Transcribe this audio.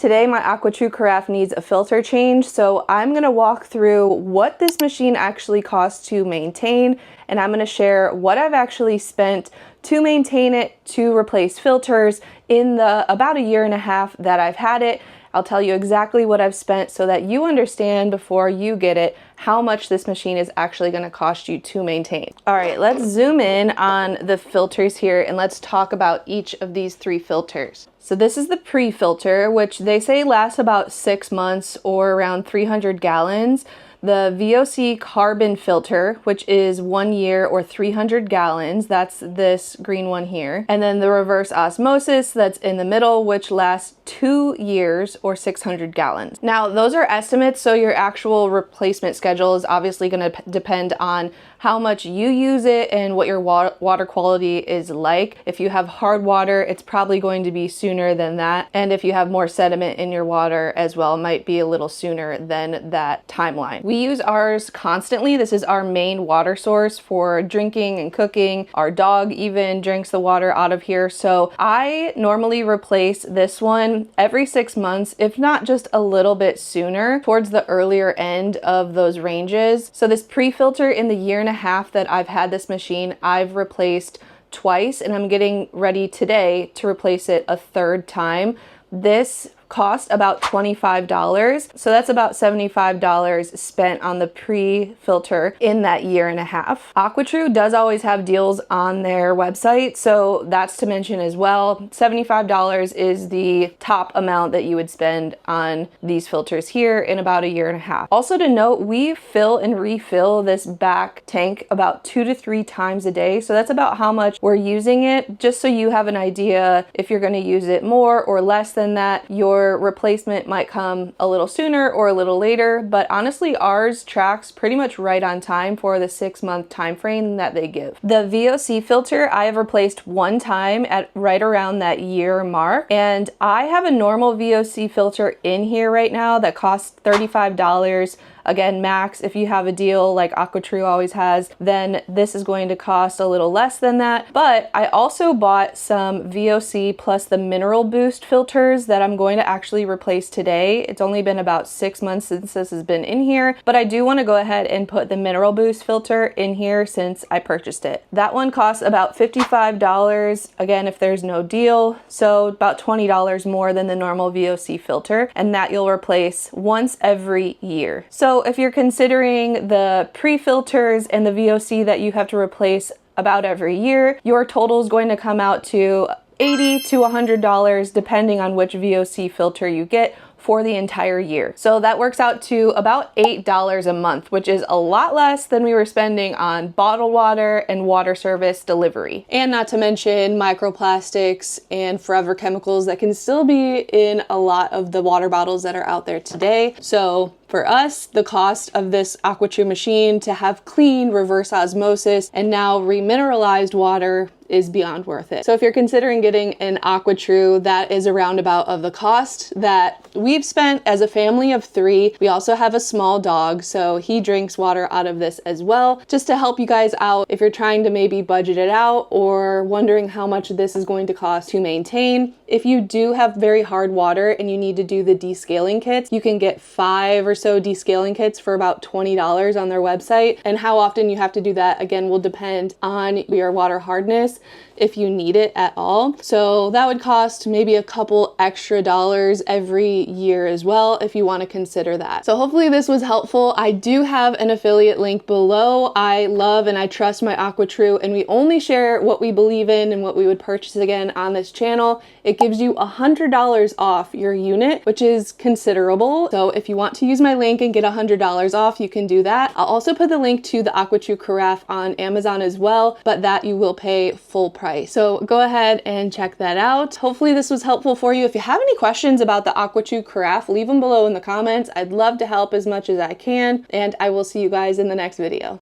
Today my Aquatru Carafe needs a filter change, so I'm going to walk through what this machine actually costs to maintain, and I'm going to share what I've actually spent to maintain it, to replace filters in the about a year and a half that I've had it. I'll tell you exactly what I've spent so that you understand before you get it how much this machine is actually going to cost you to maintain. All right, let's zoom in on the filters here and let's talk about each of these three filters. So this is the pre-filter, which they say lasts about 6 months or around 300 gallons. The VOC carbon filter, which is 1 year or 300 gallons, that's this green one here. And then the reverse osmosis that's in the middle, which lasts 2 years or 600 gallons. Now, those are estimates, so your actual replacement schedule is obviously going to depend on how much you use it and what your water quality is like. If you have hard water, it's probably going to be sooner than that. And if you have more sediment in your water as well, it might be a little sooner than that timeline. We use ours constantly. This is our main water source for drinking and cooking. Our dog even drinks the water out of here. So I normally replace this one every 6 months, if not just a little bit sooner, towards the earlier end of those ranges. So this pre-filter in the year and a half that I've had this machine, I've replaced twice, and I'm getting ready today to replace it a third time. This cost about $25, so that's about $75 spent on the pre-filter in that year and a half. Aquatru does always have deals on their website, so that's to mention as well. $75 is the top amount that you would spend on these filters here in about a year and a half. Also to note, we fill and refill this back tank about 2 to 3 times a day, so that's about how much we're using it, just so you have an idea if you're going to use it more or less than that. Your replacement might come a little sooner or a little later, but honestly ours tracks pretty much right on time for the 6-month time frame that they give. The VOC filter I have replaced one time at right around that year mark, and I have a normal VOC filter in here right now that costs $35. Again, max. If you have a deal like Aquatru always has, then this is going to cost a little less than that. But I also bought some VOC plus the Mineral Boost filters that I'm going to actually replace today. It's only been about 6 months since this has been in here, but I do want to go ahead and put the Mineral Boost filter in here since I purchased it. That one costs about $55, again, if there's no deal, so about $20 more than the normal VOC filter, and that you'll replace once every year. So if you're considering the pre-filters and the VOC that you have to replace about every year, your total is going to come out to $80 to $100 depending on which VOC filter you get for the entire year. So that works out to about $8 a month, which is a lot less than we were spending on bottled water and water service delivery. And not to mention microplastics and forever chemicals that can still be in a lot of the water bottles that are out there today. So for us, the cost of this Aquatru machine to have clean reverse osmosis and now remineralized water is beyond worth it. So if you're considering getting an Aquatru, that is a roundabout of the cost that we've spent as a family of 3. We also have a small dog, so he drinks water out of this as well, just to help you guys out if you're trying to maybe budget it out or wondering how much this is going to cost to maintain. If you do have very hard water and you need to do the descaling kits, you can get 5 or so descaling kits for about $20 on their website. And how often you have to do that, again, will depend on your water hardness, if you need it at all. So that would cost maybe a couple extra dollars every year as well if you want to consider that. So hopefully this was helpful. I do have an affiliate link below. I love and I trust my Aquatru, and we only share what we believe in and what we would purchase again on this channel. It gives you $100 off your unit, which is considerable. So if you want to use my link and get $100 off, you can do that. I'll also put the link to the Aquatru Carafe on Amazon as well, but that you will pay full price. So go ahead and check that out. Hopefully this was helpful for you. If you have any questions about the Aquatru Carafe, leave them below in the comments. I'd love to help as much as I can, and I will see you guys in the next video.